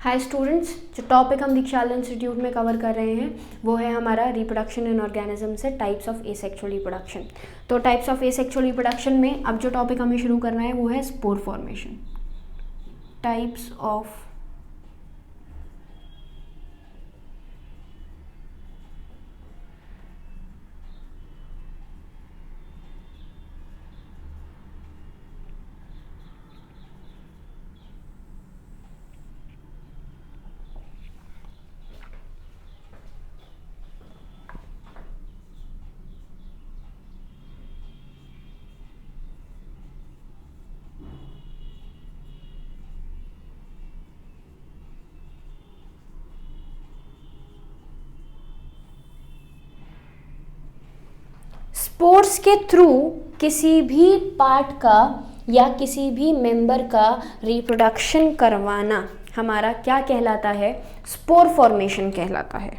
Hi students, जो topic हम दीक्षाला institute में कवर कर रहे हैं वो है हमारा रिप्रोडक्शन इन ऑर्गेनिज्म से टाइप्स ऑफ एसेक्सुअल रिप्रोडक्शन। तो टाइप्स ऑफ एसेक्सुअल रिप्रोडक्शन में अब जो टॉपिक हमें शुरू करना है वो है spore formation. Types of spores के थ्रू किसी भी पार्ट का या किसी भी मेंबर का रिप्रोडक्शन करवाना हमारा क्या कहलाता है? स्पोर फॉर्मेशन कहलाता है।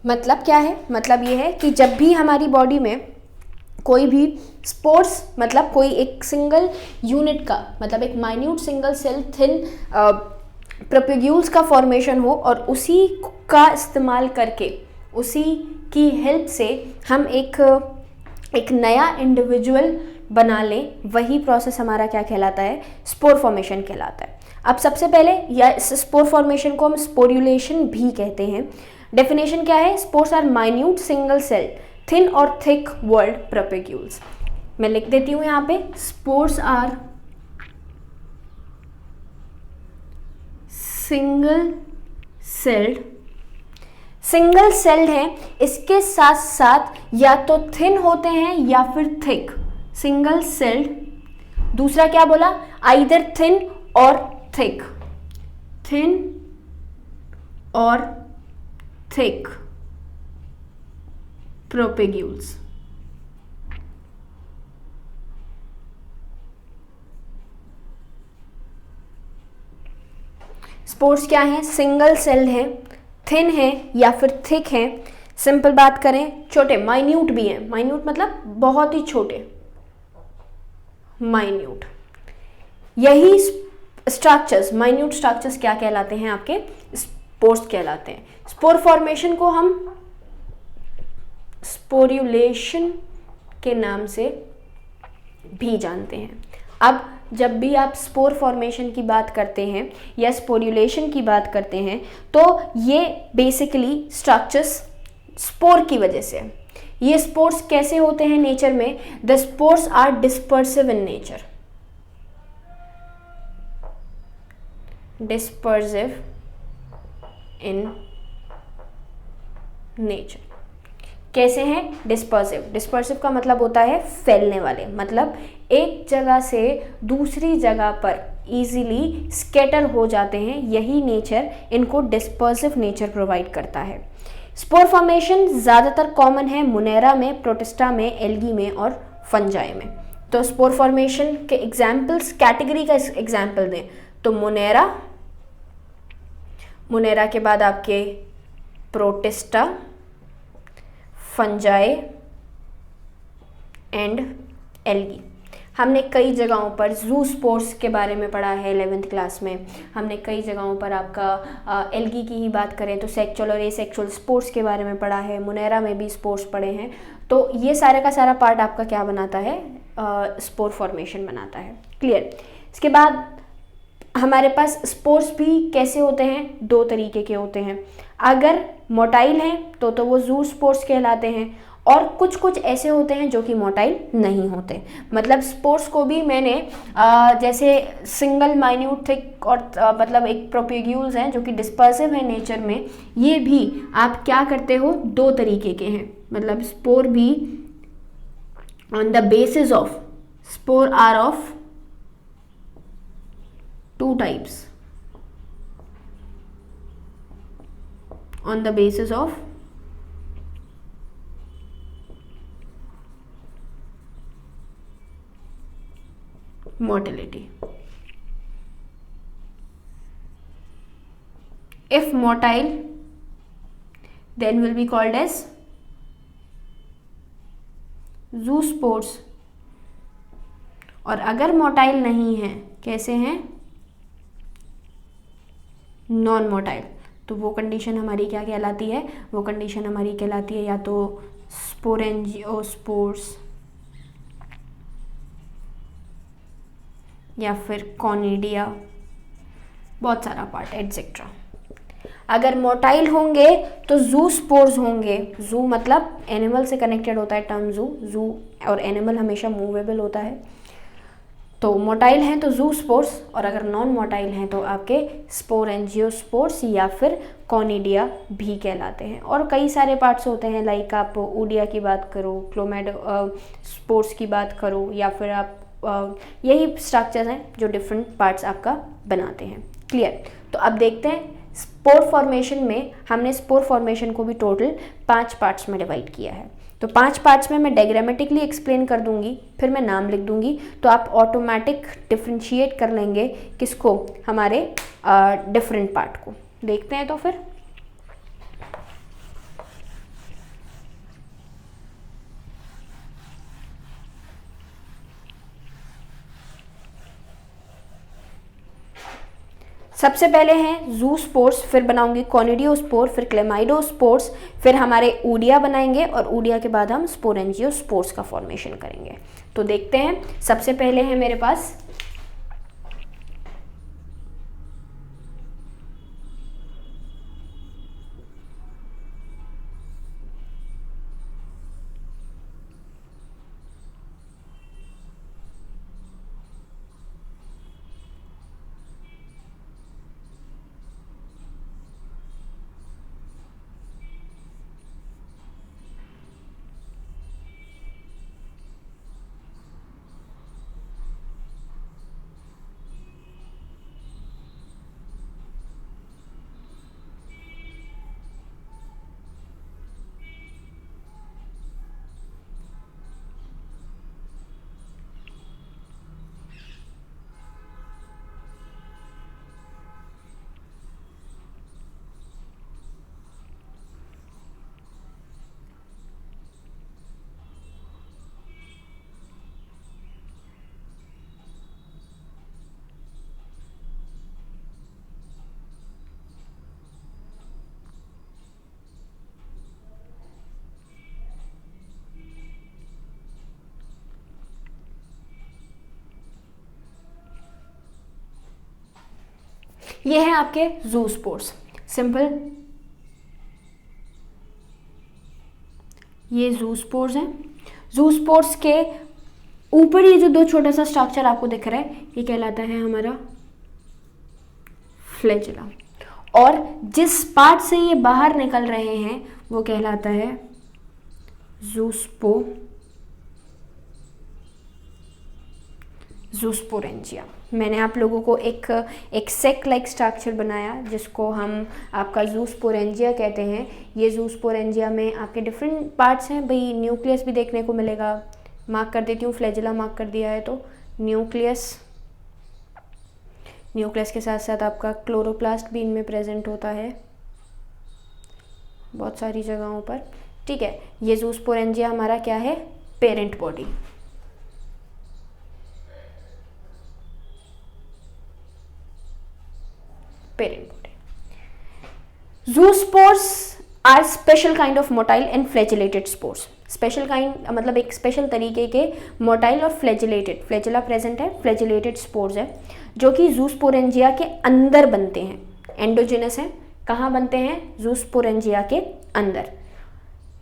मतलब क्या है? मतलब ये है कि जब भी हमारी बॉडी में कोई भी स्पोर्स मतलब कोई एक सिंगल यूनिट का मतलब एक minute single cell thin propagules का फॉर्मेशन हो और उसी का इस्तेमाल करके उसी की हेल्प से हम एक नया इंडिविजुअल बना लें, वही प्रोसेस हमारा क्या कहलाता है? स्पोर फॉर्मेशन कहलाता है। अब सबसे पहले या इस स्पोर फॉर्मेशन को हम स्पोर्युलेशन भी कहते हैं। डेफिनेशन क्या है? Spores are minute single cell thin और थिक वर्ल्ड प्रोपेग्यूल्स। मैं लिख देती हूँ यहाँ पे, स्पोर्स आर सिंगल सेल्ड है, इसके साथ साथ या तो थिन होते हैं या फिर थिक। सिंगल सेल्ड, दूसरा क्या बोला? आइदर थिन और थिक, थिन और थिक प्रोपेग्यूल्स। स्पोर्स क्या है? सिंगल सेल्ड है, थिन है या फिर थिक है। सिंपल बात करें, छोटे माइन्यूट भी हैं। माइन्यूट मतलब बहुत ही छोटे, माइन्यूट। यही स्ट्रक्चर्स, माइन्यूट स्ट्रक्चर्स क्या कहलाते हैं? आपके स्पोर्स कहलाते हैं। स्पोर फॉर्मेशन को हम स्पोर्युलेशन के नाम से भी जानते हैं। अब जब भी आप स्पोर फॉर्मेशन की बात करते हैं या स्पोर्युलेशन की बात करते हैं तो ये बेसिकली स्ट्रक्चर्स स्पोर की वजह से। ये स्पोर्स कैसे होते हैं नेचर में? The spores are dispersive in nature. Dispersive in nature कैसे हैं? डिस्पर्सिव। डिस्पर्सिव का मतलब होता है फैलने वाले, मतलब एक जगह से दूसरी जगह पर इजीली स्कैटर हो जाते हैं। यही नेचर इनको डिस्पर्सिव नेचर प्रोवाइड करता है। स्पोर फॉर्मेशन ज़्यादातर कॉमन है मुनेरा में, प्रोटिस्टा में, एल्गी में और फंजाई में। तो स्पोर फॉर्मेशन के एग्जाम्पल्स, कैटेगरी का एग्जाम्पल दें तो मुनेरा के बाद आपके प्रोटिस्टा, फंजाई एंड एल्गी। हमने कई जगहों पर जू स्पोर्स के बारे में पढ़ा है 11th क्लास में। हमने कई जगहों पर आपका एल्गी की ही बात करें तो सेक्चुअल और एसेक्चुअल स्पोर्स के बारे में पढ़ा है। मुनेरा में भी स्पोर्स पढ़े हैं। तो ये सारे का सारा पार्ट आपका क्या बनाता है? स्पोर फॉर्मेशन बनाता है। क्लियर? इसके बाद हमारे पास स्पोर्स भी कैसे होते हैं? दो तरीके के होते हैं। अगर मोटाइल हैं तो वो जू स्पोर्स कहलाते हैं और कुछ कुछ ऐसे होते हैं जो कि मोटाइल नहीं होते। मतलब स्पोर्स को भी मैंने जैसे सिंगल माइन्यूट थिक और मतलब एक प्रोपेग्यूल्स हैं जो कि डिस्पर्सिव है नेचर में, ये भी आप क्या करते हो? दो तरीके के हैं। मतलब स्पोर भी on the basis of, spore are of two types on the basis of motility. If motile then will be called as zoospores। और अगर मोटाइल नहीं है, कैसे हैं, नॉन मोटाइल, तो वो कंडीशन हमारी क्या कहलाती है, वो कंडीशन हमारी कहलाती है या तो स्पोरेंजियोस्पोर्स या फिर कॉनिडिया, बहुत सारा पार्ट एटसेट्रा। अगर मोटाइल होंगे तो जू स्पोर्स होंगे। जू मतलब एनिमल से कनेक्टेड होता है टर्म जू, जू और एनिमल हमेशा मूवेबल होता है। तो मोटाइल हैं तो जू स्पोर्स, और अगर नॉन मोटाइल हैं तो आपके स्पोरेंजियोस्पोर्स या फिर कॉनिडिया भी कहलाते हैं। और कई सारे पार्ट्स होते हैं, लाइक आप ऊडिया की बात करो, क्लोमेड स्पोर्स की बात करो, या फिर आप यही स्ट्रक्चर्स हैं जो डिफरेंट पार्ट्स आपका बनाते हैं। क्लियर। तो अब देखते हैं स्पोर फॉर्मेशन में, हमने स्पोर फॉर्मेशन को भी टोटल 5 पार्ट्स में डिवाइड किया है। तो 5 पार्ट्स में मैं डायग्रामेटिकली एक्सप्लेन कर दूंगी, फिर मैं नाम लिख दूंगी, तो आप ऑटोमेटिक डिफ्रेंशिएट कर लेंगे किसको, हमारे डिफरेंट पार्ट को। देखते हैं तो फिर सबसे पहले हैं जूस्पोर्स, फिर बनाऊंगी कॉनिडियोस्पोर, फिर क्लेमाइडोस्पोर्स, फिर हमारे ऊडिया बनाएंगे, और ऊडिया के बाद हम स्पोरेंजियोस्पोर्स का फॉर्मेशन करेंगे। तो देखते हैं, सबसे पहले है मेरे पास ये है आपके जूस्पोर्स, सिंपल, ये जूस्पोर्स हैं। जूस्पोर्स के ऊपर ये जो 2 छोटा सा स्ट्रक्चर आपको दिख रहा है, ये कहलाता है हमारा फ्लैजेला, और जिस पार्ट से ये बाहर निकल रहे हैं वो कहलाता है जूस्पोरेंजिया। मैंने आप लोगों को एक सेक लाइक स्ट्रक्चर बनाया जिसको हम आपका जूस्पोरेंजिया कहते हैं। ये जूस्पोरेंजिया में आपके डिफरेंट पार्ट्स हैं, भाई न्यूक्लियस भी देखने को मिलेगा, मार्क कर देती हूँ, फ्लैजेला मार्क कर दिया है, तो न्यूक्लियस के साथ साथ आपका क्लोरोप्लास्ट भी इनमें प्रेजेंट होता है बहुत सारी जगहों पर। ठीक है, ये जूस्पोरेंजिया हमारा क्या है, parent body. Zoospores are special kind of motile and flagellated spores। Special kind मतलब एक स्पेशल तरीके के मोटाइल और फ्लैजिलेटेड, फ्लैजिला प्रेजेंट है, फ्लैजिलेटेड स्पोर्स है, जो कि जूस्पोरेंजिया के अंदर बनते हैं, एंडोजिनस है। कहाँ बनते हैं, जूस्पोरेंजिया के अंदर।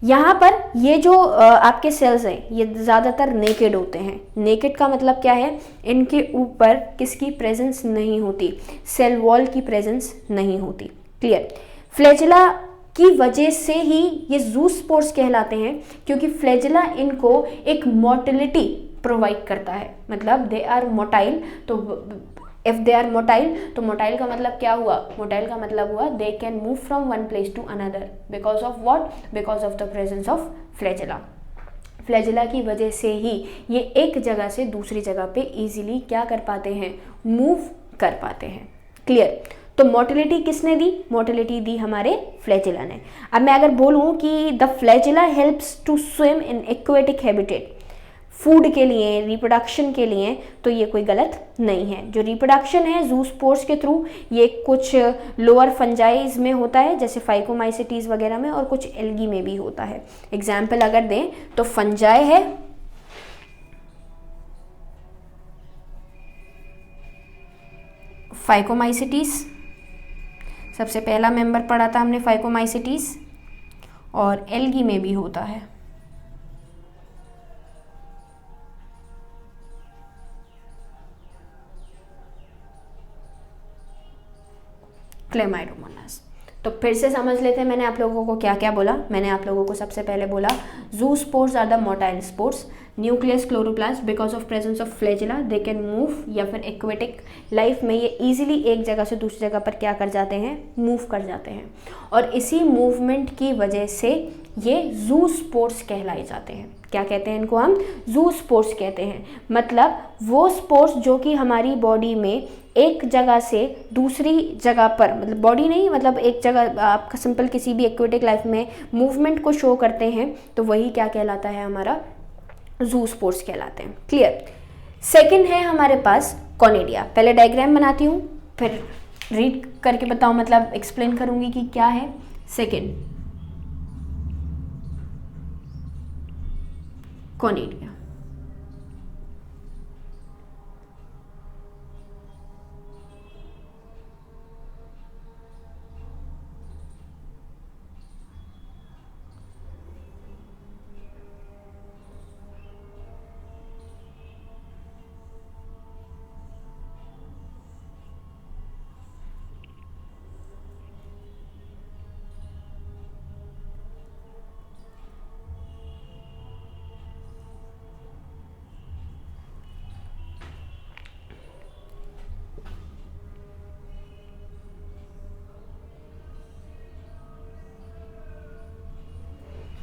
यहाँ पर ये जो आपके सेल्स हैं ये ज़्यादातर नेकेड होते हैं। नेकेड का मतलब क्या है, इनके ऊपर किसकी प्रेजेंस नहीं होती, सेल वॉल की प्रेजेंस नहीं होती। क्लियर। फ्लैजिला की वजह से ही ये जूस्पोर्स कहलाते हैं, क्योंकि फ्लैजिला इनको एक मोटिलिटी प्रोवाइड करता है, मतलब दे आर मोटाइल। तो इफ दे आर मोटाइल, तो मोटाइल का मतलब क्या हुआ, मोटाइल का मतलब हुआ they can move from one place to another because of what, because of the presence of flagella. Flagella की वजह से ही ये एक जगह से दूसरी जगह पे इजीली क्या कर पाते हैं, मूव कर पाते हैं। क्लियर। तो मोटिलिटी किसने दी? मोटिलिटी दी हमारे फ्लैजिला ने। अब मैं अगर बोलूँ कि the flagella helps to swim in aquatic habitat, food के लिए, रिप्रोडक्शन के लिए, तो ये कोई गलत नहीं है। जो रिप्रोडक्शन है ज़ूस्पोर्स के थ्रू, ये कुछ लोअर फंजाइज में होता है जैसे फाइकोमाइसिटीज वगैरह में, और कुछ एल्गी में भी होता है। एग्जाम्पल अगर दें तो फंजाई है, फाइकोमाइसिटीज, सबसे पहला मेंबर पढ़ा था हमने फाइकोमाइसिटीज, और एल्गी में भी होता है क्लेमाइडोमोनास। तो फिर से समझ लेते हैं मैंने आप लोगों को क्या क्या बोला। मैंने आप लोगों को सबसे पहले बोला zoospores are the motile spores, nucleus chloroplast, because of presence of flagella they can move, या फिर एक्वेटिक लाइफ में ये इजीली एक जगह से दूसरी जगह पर क्या कर जाते हैं, मूव कर जाते हैं, और इसी मूवमेंट की वजह से ये ज़ूस्पोर्स कहलाए जाते हैं। क्या कहते हैं इनको? हम ज़ूस्पोर्स कहते हैं। मतलब वो स्पोर्स जो कि हमारी बॉडी में एक जगह से दूसरी जगह पर, मतलब बॉडी नहीं, मतलब एक जगह आपका सिंपल किसी भी एक्वेटिक लाइफ में मूवमेंट को शो करते हैं, तो वही क्या कहलाता है, हमारा ज़ूस्पोर्स कहलाते हैं। क्लियर? सेकंड है हमारे पास कॉनिडिया। पहले डायग्राम बनाती हूँ, फिर रीड करके बताऊँ, मतलब एक्सप्लेन करूँगी कि क्या है। Second, conidia.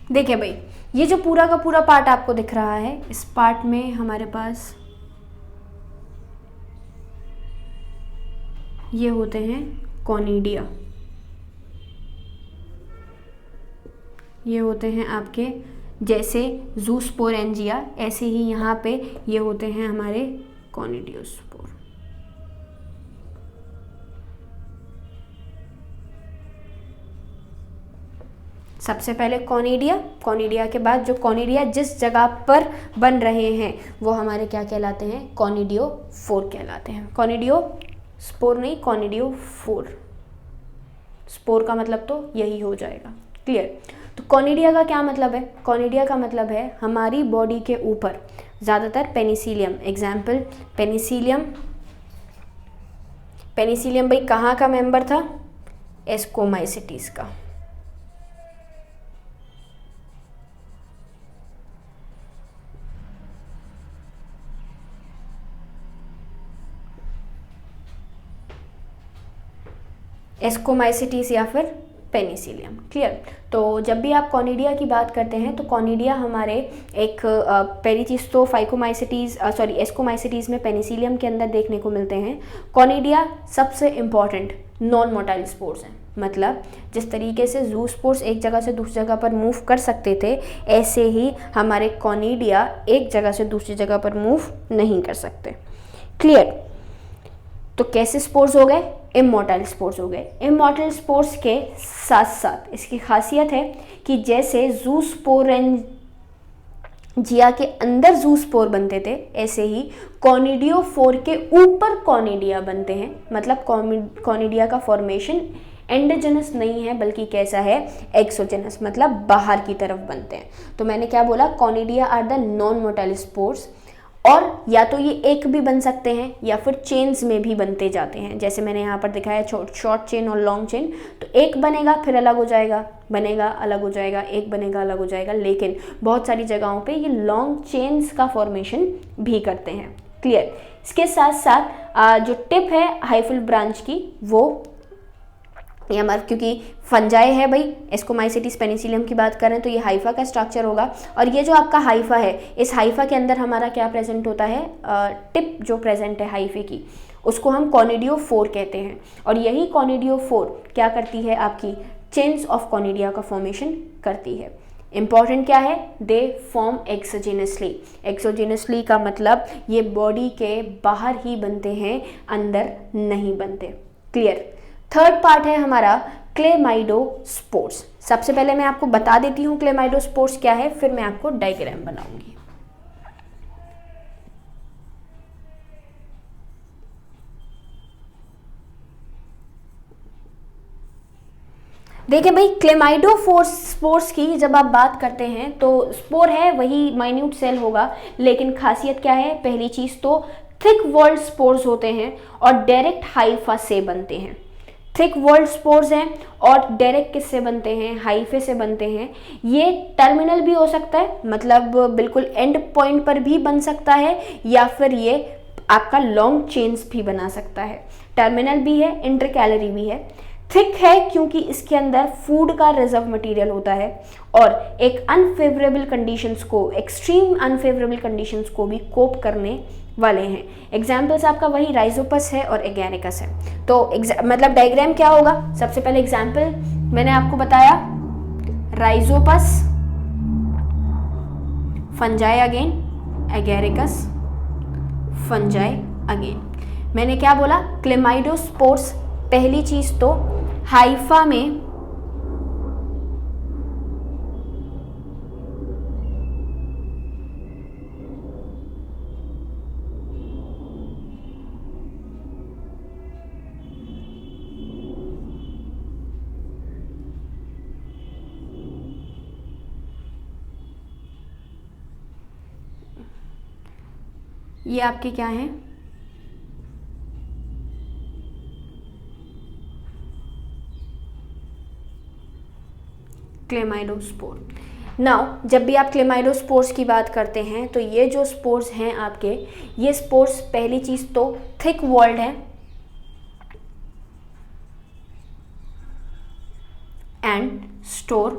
देखिए भाई, ये जो पूरा का पूरा पार्ट आपको दिख रहा है, इस पार्ट में हमारे पास ये होते हैं कॉनिडिया, ये होते हैं आपके जैसे ज़ूस्पोरेंजिया, ऐसे ही यहाँ पे ये होते हैं हमारे कॉनिडियोस्पोर। सबसे पहले कॉनिडिया, कॉनिडिया के बाद जो कॉनिडिया जिस जगह पर बन रहे हैं वो हमारे क्या कहलाते हैं, कॉनिडियोफोर कहलाते हैं। कॉनिडियो स्पोर नहीं, कॉनिडियोफोर। स्पोर का मतलब तो यही हो जाएगा। क्लियर? तो कॉनिडिया का क्या मतलब है? कॉनिडिया का मतलब है हमारी बॉडी के ऊपर ज़्यादातर पेनिसिलियम, एग्जाम्पल पेनिसिलियम। पेनिसिलियम भाई कहाँ का मेंबर था? एस्कोमाइसिटीज का। एस्कोमाइसिटीज या फिर पेनिसिलियम। क्लियर? तो जब भी आप कॉनिडिया की बात करते हैं तो कॉनिडिया हमारे एक पहली चीज़ तो फाइकोमाइसिटीज एस्कोमाइसिटीज में पेनिसिलियम के अंदर देखने को मिलते हैं। कॉनिडिया सबसे इम्पॉर्टेंट नॉन मोटाइल स्पोर्स हैं। मतलब जिस तरीके से ज़ूस्पोर्स एक जगह से दूसरी जगह पर मूव कर सकते थे, ऐसे ही हमारे कॉनिडिया एक जगह से दूसरी जगह पर मूव नहीं कर सकते। क्लियर? तो कैसे स्पोर्स हो गए? इमॉर्टल स्पोर्स हो गए। इमॉर्टल स्पोर्स के साथ साथ इसकी खासियत है कि जैसे ज़ूस्पोरेंजिया के अंदर ज़ूस्पोर बनते थे, ऐसे ही कॉनिडियोफोर के ऊपर कॉनिडिया बनते हैं। मतलब कॉनिडिया का फॉर्मेशन एंडोजेनस नहीं है, बल्कि कैसा है, एक्सोजेनस, मतलब बाहर की तरफ बनते हैं। तो मैंने क्या बोला? Conidia are the non motile spores, और या तो ये एक भी बन सकते हैं या फिर चेन्स में भी बनते जाते हैं। जैसे मैंने यहाँ पर दिखाया शॉर्ट चेन और लॉन्ग चेन, तो एक बनेगा फिर अलग हो जाएगा, बनेगा अलग हो जाएगा, एक बनेगा अलग हो जाएगा, लेकिन बहुत सारी जगहों पे ये लॉन्ग चेन्स का फॉर्मेशन भी करते हैं। क्लियर? इसके साथ साथ जो टिप है हाइफल ब्रांच की, वो ये हमारा, क्योंकि फंजाई है भाई, एस्कोमाइसिटीज पेनिसिलियम की बात करें तो ये हाइफा का स्ट्रक्चर होगा। और ये जो आपका हाइफा है, इस हाइफा के अंदर हमारा क्या प्रेजेंट होता है? टिप जो प्रेजेंट है हाइफे की, उसको हम कॉनिडियोफोर कहते हैं। और यही कॉनिडियोफोर क्या करती है, आपकी चेन्स ऑफ कॉनिडिया का फॉर्मेशन करती है। इंपॉर्टेंट क्या है, दे फॉर्म एक्सोजेनसली। एक्सोजेनसली का मतलब ये बॉडी के बाहर ही बनते हैं, अंदर नहीं बनते। क्लियर। थर्ड पार्ट है हमारा क्लेमाइडोस्पोर्स। सबसे पहले मैं आपको बता देती हूँ क्लेमाइडोस्पोर्स क्या है, फिर मैं आपको डायग्राम बनाऊंगी। देखिए भाई, क्लेमाइडोस्पोर्स की जब आप बात करते हैं तो स्पोर है वही माइन्यूट सेल होगा, लेकिन खासियत क्या है, पहली चीज तो थिक वॉल्ड स्पोर्स होते हैं और डायरेक्ट हाइफा से बनते हैं। थिक वॉल्ड स्पोर्स हैं और डायरेक्ट किससे बनते हैं, हाइफे से बनते हैं। ये टर्मिनल भी हो सकता है, मतलब बिल्कुल एंड पॉइंट पर भी बन सकता है, या फिर ये आपका लॉन्ग चेन्स भी बना सकता है। टर्मिनल भी है, इंटरकैलरी भी है। थिक है क्योंकि इसके अंदर फूड का रिजर्व मटेरियल होता है और एक अनफेवरेबल कंडीशंस को, एक्सट्रीम अनफेवरेबल कंडीशंस को भी कोप करने वाले हैं। एग्जाम्पल्स आपका वही राइजोपस है और एगैरिकस है। तो मतलब डायग्राम क्या होगा, सबसे पहले एग्जाम्पल मैंने आपको बताया, Rhizopus, fungi again, एगैरिकस, fungi again. मैंने क्या बोला, क्लेमाइडोस्पोर्स पहली चीज तो हाइफा में ये आपके क्या हैं, क्लेमाइडोस्पोर। नाउ जब भी आप क्लेमाइडोस्पोर्स की बात करते हैं तो ये जो स्पोर्स हैं आपके, ये स्पोर्स पहली चीज तो थिक वॉल्ड है एंड स्टोर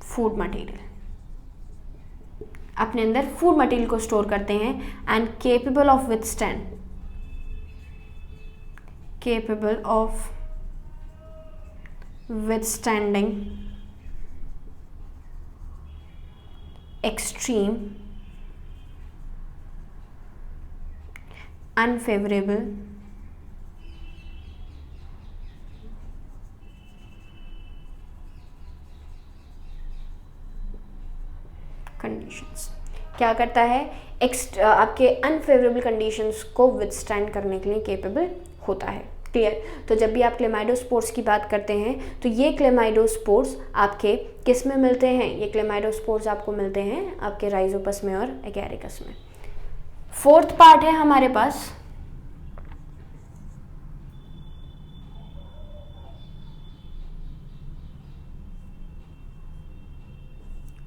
फूड मटेरियल, अपने अंदर फूड मटेरियल को स्टोर करते हैं and capable of withstand, capable of withstanding extreme unfavorable conditions. क्या करता है, आपके अनफेवरेबल कंडीशंस को विथस्टैंड करने के लिए केपेबल होता है। क्लियर। तो जब भी आप क्लेमाइडोस्पोर्स की बात करते हैं तो ये क्लेमाइडोस्पोर्स आपके किस में मिलते हैं, ये क्लेमाइडोस्पोर्स आपको मिलते हैं आपके राइजोपस में और एगैरिकस में। फोर्थ पार्ट है हमारे पास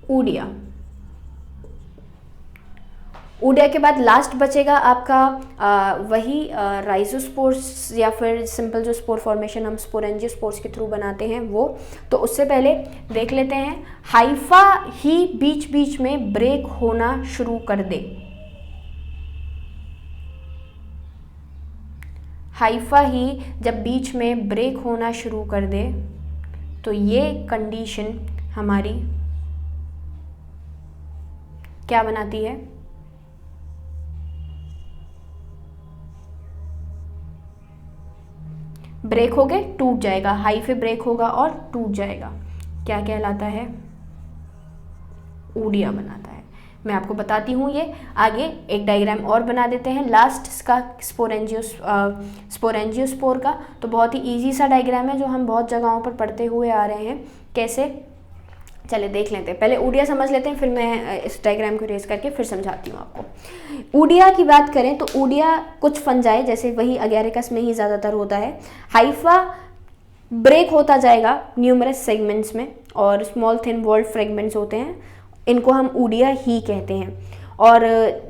ऊडिया। ऊडिया के बाद लास्ट बचेगा आपका वही राइजोस्पोर्स या फिर सिंपल जो स्पोर फॉर्मेशन हम स्पोरेंजियोस्पोर्स के थ्रू बनाते हैं वो। तो उससे पहले देख लेते हैं, हाइफा ही बीच बीच में ब्रेक होना शुरू कर दे। हाइफा ही जब बीच में ब्रेक होना शुरू कर दे तो ये कंडीशन हमारी क्या बनाती है, ब्रेक हो गए टूट जाएगा, हाइफे ब्रेक होगा और टूट जाएगा, क्या कहलाता है, ऊडिया बनाता है। मैं आपको बताती हूँ ये आगे, एक डायग्राम और बना देते हैं लास्ट इसका स्पोरेंजियोस्पोर का। तो बहुत ही इजी सा डायग्राम है जो हम बहुत जगहों पर पढ़ते हुए आ रहे हैं। कैसे, चले देख लेते हैं। पहले ऊडिया समझ लेते हैं, फिर मैं इस डायग्राम को रेज करके फिर समझाती हूँ आपको। ऊडिया की बात करें तो ऊडिया कुछ फंजाई जैसे वही एगैरिकस में ही ज़्यादातर होता है। हाइफा ब्रेक होता जाएगा न्यूमरस सेगमेंट्स में और स्मॉल थिन वॉल्ड फ्रेगमेंट्स होते हैं, इनको हम ऊडिया ही कहते हैं। और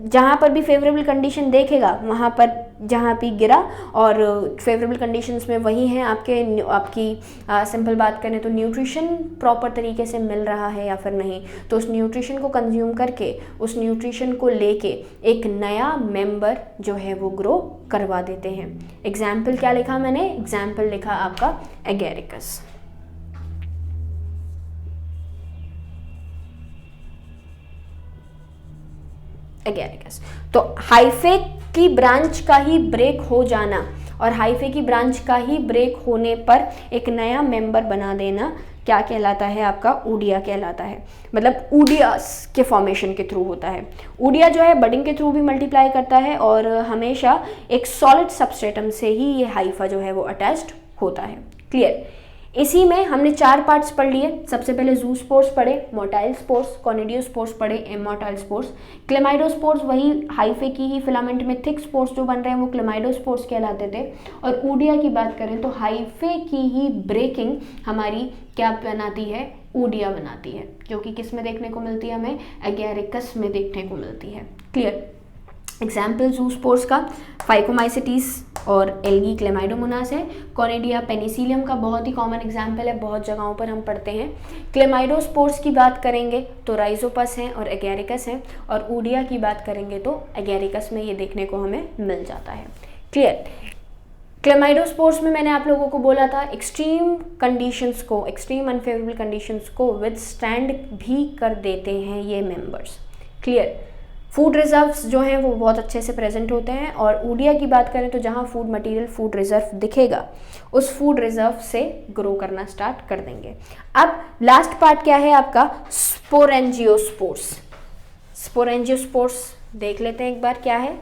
जहाँ पर भी फेवरेबल कंडीशन देखेगा वहाँ पर जहाँ भी गिरा, और फेवरेबल कंडीशंस में वही हैं आपकी सिंपल बात करें तो न्यूट्रिशन प्रॉपर तरीके से मिल रहा है या फिर नहीं, तो उस न्यूट्रिशन को कंज्यूम करके उस न्यूट्रिशन को लेके एक नया मेंबर जो है वो ग्रो करवा देते हैं। एग्जाम्पल क्या लिखा मैंने, एग्जाम्पल लिखा आपका एगेरिकस। एगेरिकस तो हाइफे की ब्रांच का ही ब्रेक हो जाना और हाइफे की ब्रांच का ही ब्रेक होने पर एक नया मेंबर बना देना क्या कहलाता है, आपका ऊडिया कहलाता है। मतलब ऊडिया के फॉर्मेशन के थ्रू होता है। ऊडिया जो है बडिंग के थ्रू भी मल्टीप्लाई करता है और हमेशा एक सॉलिड सबस्ट्रेटम से ही ये हाइफा जो है वो अटैच्ड होता है। क्लियर। इसी में हमने 4 पार्ट्स पढ़ लिए। सबसे पहले ज़ूस्पोर्स पढ़े, मोटाइल स्पोर्स, कॉनिडियोस्पोर्स पढ़े, इमोटाइल स्पोर्स। क्लेमाइडोस्पोर्स वही हाइफे की ही फिलामेंट में थिक स्पोर्स जो बन रहे हैं वो क्लेमाइडोस्पोर्स कहलाते थे। और ऊडिया की बात करें तो हाइफे की ही ब्रेकिंग हमारी क्या बनाती है, ऊडिया बनाती है, जो कि किस में देखने को मिलती है, हमें एगेरिकस में देखने को मिलती है। क्लियर। एग्जाम्पल ज़ूस्पोर्स का फाइकोमाइसिटीज और एल्गी क्लेमाइडोमोनास है। कॉनिडिया पेनिसिलियम का बहुत ही कॉमन एग्जाम्पल है, बहुत जगहों पर हम पढ़ते हैं। क्लेमाइडोस्पोर्स की बात करेंगे तो राइजोपस हैं और एगेरिकस हैं, और ऊडिया की बात करेंगे तो एगेरिकस में ये देखने को हमें मिल जाता है। क्लियर। क्लेमाइडोस्पोर्स में मैंने आप लोगों को बोला था एक्सट्रीम कंडीशंस को, एक्सट्रीम अनफेवरेबल कंडीशंस को विथस्टैंड भी कर देते हैं ये मेंबर्स। क्लियर। फूड रिजर्व्स जो हैं वो बहुत अच्छे से प्रेजेंट होते हैं, और ऊडिया की बात करें तो जहाँ फूड मटेरियल फूड रिजर्व दिखेगा उस फूड रिजर्व से ग्रो करना स्टार्ट कर देंगे। अब लास्ट पार्ट क्या है आपका, स्पोरेंजियोस्पोर्स। स्पोरेंजियोस्पोर्स देख लेते हैं एक बार क्या है।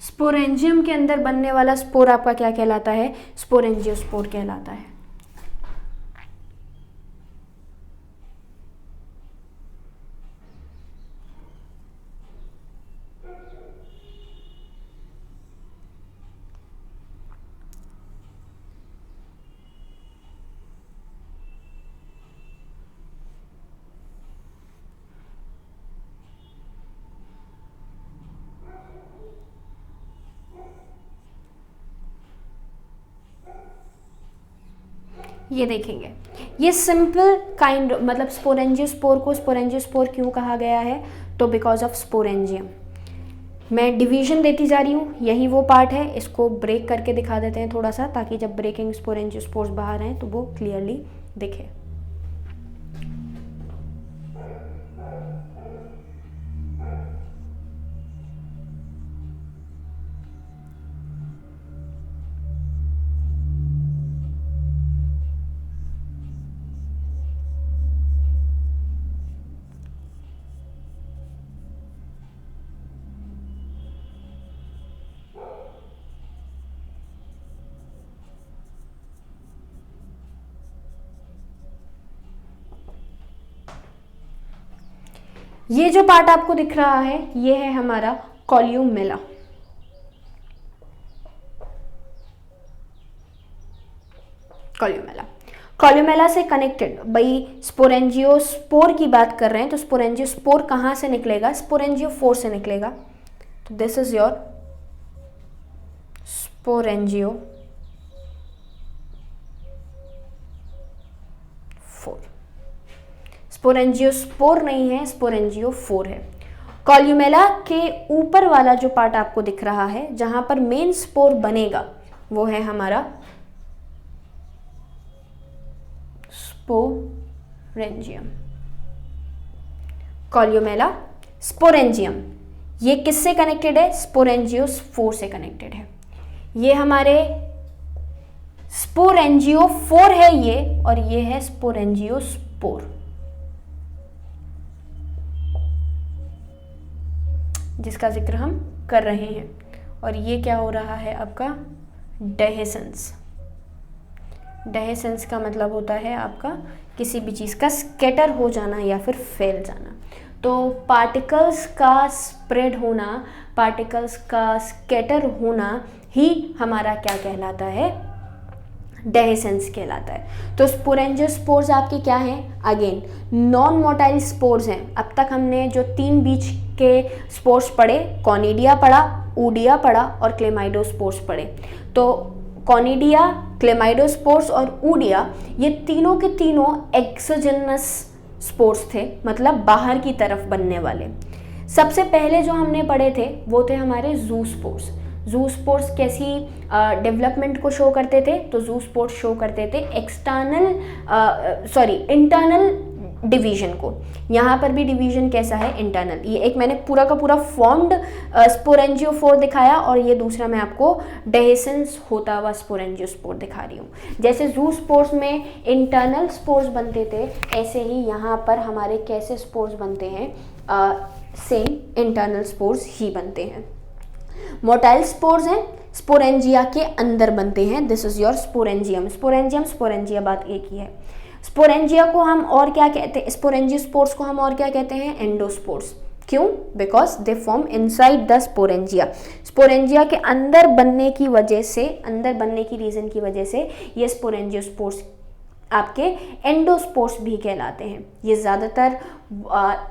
स्पोरेंजियम के अंदर बनने वाला स्पोर आपका क्या कहलाता है, स्पोरेंजियोस्पोर कहलाता है। ये देखेंगे, ये सिंपल काइंड मतलब स्पोरेंजियोस्पोर को स्पोरेंजियोस्पोर क्यों कहा गया है, तो बिकॉज ऑफ स्पोरेंजियम। मैं डिवीजन देती जा रही हूँ, यही वो पार्ट है, इसको ब्रेक करके दिखा देते हैं थोड़ा सा, ताकि जब ब्रेकिंग स्पोरेंजियोस्पोर्स बाहर आए तो वो क्लियरली दिखे। ये जो पार्ट आपको दिख रहा है ये है हमारा कॉल्यूमेला। कॉल्यूमेला, कॉल्यूमेला से कनेक्टेड, भाई स्पोरेंजियोस्पोर की बात कर रहे हैं तो स्पोरेंजियोस्पोर कहाँ से निकलेगा, स्पोरेंजियोफोर से निकलेगा। तो this is your sporangiophore. Sporangiospore नहीं है, स्पोरेंजियोफोर है। कॉल्यूमेला के ऊपर वाला जो पार्ट आपको दिख रहा है जहां पर मेन स्पोर बनेगा वो है हमारा स्पोरेंजियम। कॉल्यूमेला, स्पोरेंजियम, ये किससे कनेक्टेड है? स्पोरेंजियोस्पोर से कनेक्टेड है। ये हमारे स्पोरेंजियोफोर है ये, और ये है स्पोरेंजियोस्पोर, जिसका जिक्र हम कर रहे हैं। और ये क्या हो रहा है आपका? डेहेसेंस। डेहेसेंस का मतलब होता है आपका किसी भी चीज़ का स्कैटर हो जाना या फिर फैल जाना। तो पार्टिकल्स का स्प्रेड होना, पार्टिकल्स का स्कैटर होना ही हमारा क्या कहलाता है? डेहेसेंस कहलाता है। तो स्पोरेंजियोस्पोर्स आपके क्या हैं? अगेन नॉन मोटाइल स्पोर्स हैं। अब तक हमने जो 3 बीच के स्पोर्स पढ़े, कॉनिडिया पढ़ा, ऊडिया पढ़ा और क्लेमाइडोस्पोर्स पढ़े। तो कॉनिडिया, क्लेमाइडोस्पोर्स और ऊडिया, ये तीनों के तीनों एक्सोजेनस स्पोर्स थे, मतलब बाहर की तरफ बनने वाले। सबसे पहले जो हमने पढ़े थे वो थे हमारे ज़ूस्पोर्स। ज़ूस्पोर्स कैसी डेवलपमेंट को शो करते थे? तो ज़ूस्पोर्स शो करते थे इंटरनल डिवीजन को। यहाँ पर भी डिवीजन कैसा है? इंटरनल। ये एक मैंने पूरा का पूरा फॉर्म्ड स्पोरेंजियोफोर दिखाया और ये दूसरा मैं आपको डेहेसेंस होता हुआ स्पोरेंजियोस्पोर दिखा रही हूँ। जैसे ज़ूस्पोर्स में इंटरनल स्पोर्स बनते थे, ऐसे ही यहाँ पर हमारे कैसे स्पोर्स बनते हैं? सेम इंटरनल स्पोर्स ही बनते हैं। मोटाइल स्पोर्स हैं, स्पोरेंजिया के अंदर बनते हैं। This is your sporangium. Sporangium, sporangia बात एक ही है। स्पोरेंजिया को हम और क्या कहते हैं? स्पोरेंजियोस्पोर्स को हम और क्या कहते हैं? एंडोस्पोर्स। क्यों? Because they form inside the sporangia. Sporangia के अंदर बनने की वजह से, अंदर बनने की रीजन की वजह से ये स्पोरेंजियोस्पोर्स आपके एंडोस्पोर्स भी कहलाते हैं। ये ज़्यादातर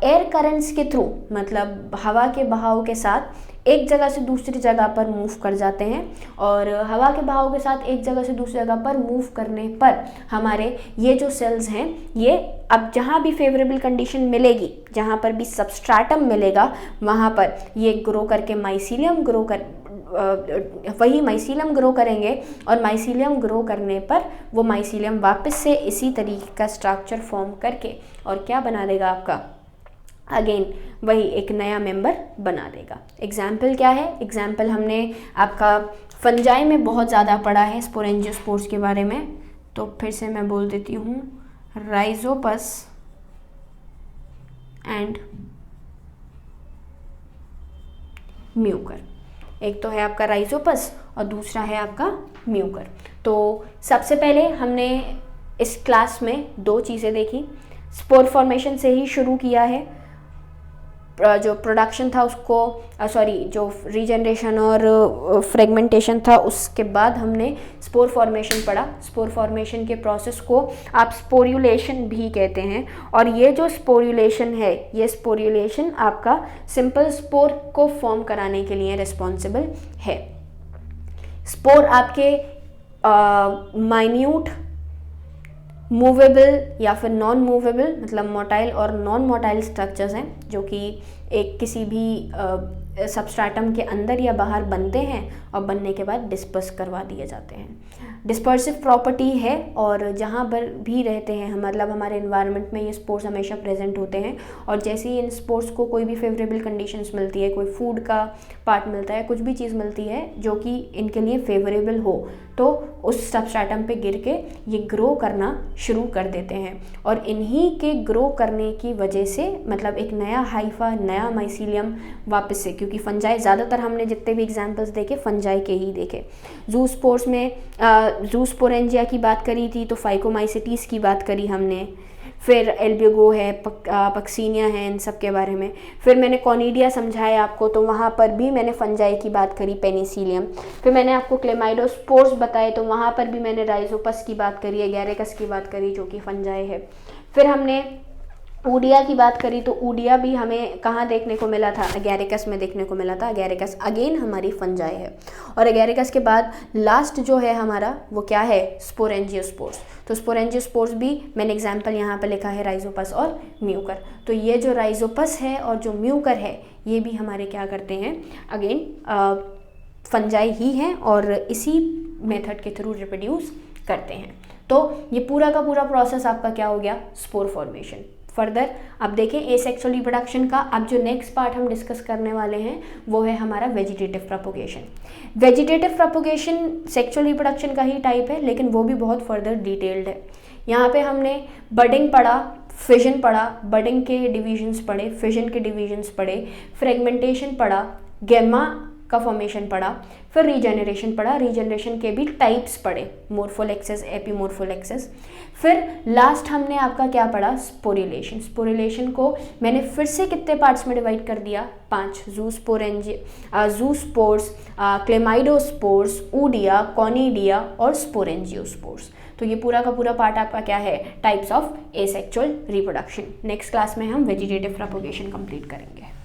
एयर करंट्स के थ्रू, मतलब हवा के बहाव के साथ एक जगह से दूसरी जगह पर मूव कर जाते हैं। और हवा के बहाव के साथ एक जगह से दूसरी जगह पर मूव करने पर हमारे ये जो सेल्स हैं, ये अब जहाँ भी फेवरेबल कंडीशन मिलेगी, जहाँ पर भी सबस्ट्रेटम मिलेगा, वहाँ पर ये ग्रो करके माइसीलियम ग्रो कर वही माइसीलियम ग्रो करेंगे। और माइसीलियम ग्रो करने पर वो माइसीलियम वापस से इसी तरीके का स्ट्रक्चर फॉर्म करके और क्या बना देगा आपका? अगेन वही एक नया मेंबर बना देगा। एग्जाम्पल क्या है? एग्जाम्पल हमने आपका फंजाई में बहुत ज़्यादा पढ़ा है स्पोरेंजियोस्पोर्स के बारे में, तो फिर से मैं बोल देती हूँ, राइजोपस एंड म्यूकर। एक तो है आपका राइजोपस और दूसरा है आपका म्यूकर। तो सबसे पहले हमने इस क्लास में 2 चीज़ें देखी। स्पोर फॉर्मेशन से ही शुरू किया है, जो प्रोडक्शन था उसको जो रीजनरेशन और फ्रेगमेंटेशन था, उसके बाद हमने स्पोर फॉर्मेशन पढ़ा। स्पोर फॉर्मेशन के प्रोसेस को आप स्पोर्युलेशन भी कहते हैं। और ये जो स्पोर्युलेशन है, ये स्पोर्युलेशन आपका सिंपल स्पोर को फॉर्म कराने के लिए रिस्पॉन्सिबल है। स्पोर आपके माइन्यूट, मूवेबल या फिर नॉन मूवेबल, मतलब मोटाइल और नॉन मोटाइल स्ट्रक्चर्स हैं, जो कि एक किसी भी सबस्ट्रेटम के अंदर या बाहर बनते हैं और बनने के बाद डिस्पर्स करवा दिए जाते हैं। डिस्पर्सिव प्रॉपर्टी है और जहाँ पर भी रहते हैं हम, मतलब हमारे इन्वायरमेंट में ये स्पोर्स हमेशा प्रेजेंट होते हैं। और जैसे ही इन स्पोर्स को कोई भी फेवरेबल कंडीशंस मिलती है, कोई फूड का पार्ट मिलता है, कुछ भी चीज़ मिलती है जो कि इनके लिए फेवरेबल हो, तो उस सबस्ट्रेटम पे गिर के ये ग्रो करना शुरू कर देते हैं। और इन्हीं के ग्रो करने की वजह से, मतलब एक नया हाइफा, नया माइसीलियम वापस से, क्योंकि फंजाई ज़्यादातर हमने जितने भी एग्जांपल्स देखे फंजाई के ही देखे। ज़ूस्पोर्स में ज़ूस्पोरेंजिया की बात करी थी, तो फाइकोमाइसिटीज़ की बात करी हमने। फिर एल्ब्यूगो है, पक्सीनिया है, इन सब के बारे में। फिर मैंने कॉनिडिया समझाया आपको, तो वहाँ पर भी मैंने फंजाई की बात करी, पेनिसिलियम। फिर मैंने आपको क्लेमाइडोस्पोर्स बताए, तो वहाँ पर भी मैंने राइजोपस की बात करी, एगैरिकस की बात करी, जो कि फंजाई है। फिर हमने ऊडिया की बात करी तो ऊडिया भी हमें कहाँ देखने को मिला था, एगैरिकस में देखने को मिला था। एगैरिकस अगेन हमारी फंजाई है। और एगैरिकस के बाद लास्ट जो है हमारा वो क्या है, स्पोरेंजियोस्पोर्स। तो स्पोरेंजियोस्पोर्स भी मैंने एग्जाम्पल यहाँ पे लिखा है, राइजोपस और म्यूकर। तो ये जो राइजोपस है और जो म्यूकर है ये भी हमारे क्या करते हैं, अगेन फंजाई ही हैं और इसी मेथड के थ्रू रिप्रोड्यूस करते हैं। तो ये पूरा का पूरा प्रोसेस आपका क्या हो गया, स्पोर फॉर्मेशन। फर्दर अब देखें एसेक्सुअल रिप्रोडक्शन का, अब जो नेक्स्ट पार्ट हम डिस्कस करने वाले हैं वो है हमारा vegetative propagation. Vegetative propagation sexual reproduction का ही टाइप है, लेकिन वो भी बहुत फर्दर डिटेल्ड है। यहाँ पे हमने बडिंग पढ़ा, फिजन पढ़ा, बडिंग के डिविजन्स पढ़े, फिजन के डिविजन्स पढ़े, फ्रेगमेंटेशन पढ़ा, गैमा का फॉर्मेशन पढ़ा, फिर रीजेनरेशन पढ़ा, रीजेनरेशन के भी टाइप्स पढ़े, मोर्फोलेक्सिस, एपीमोर्फोलेक्सिस। फिर लास्ट हमने आपका क्या पढ़ा, स्पोरिलेशन। स्पोरिलेशन को मैंने फिर से कितने पार्ट्स में डिवाइड कर दिया, 5, ज़ूस्पोर्स, क्लेमाइडोस्पोर्स, ऊडिया, कॉनिडिया और स्पोरेंजियोस्पोर्स। तो ये पूरा का पूरा पार्ट आपका क्या है, types of asexual reproduction. Next class में हम वेजिटेटिव प्रोपोगेशन कंप्लीट करेंगे।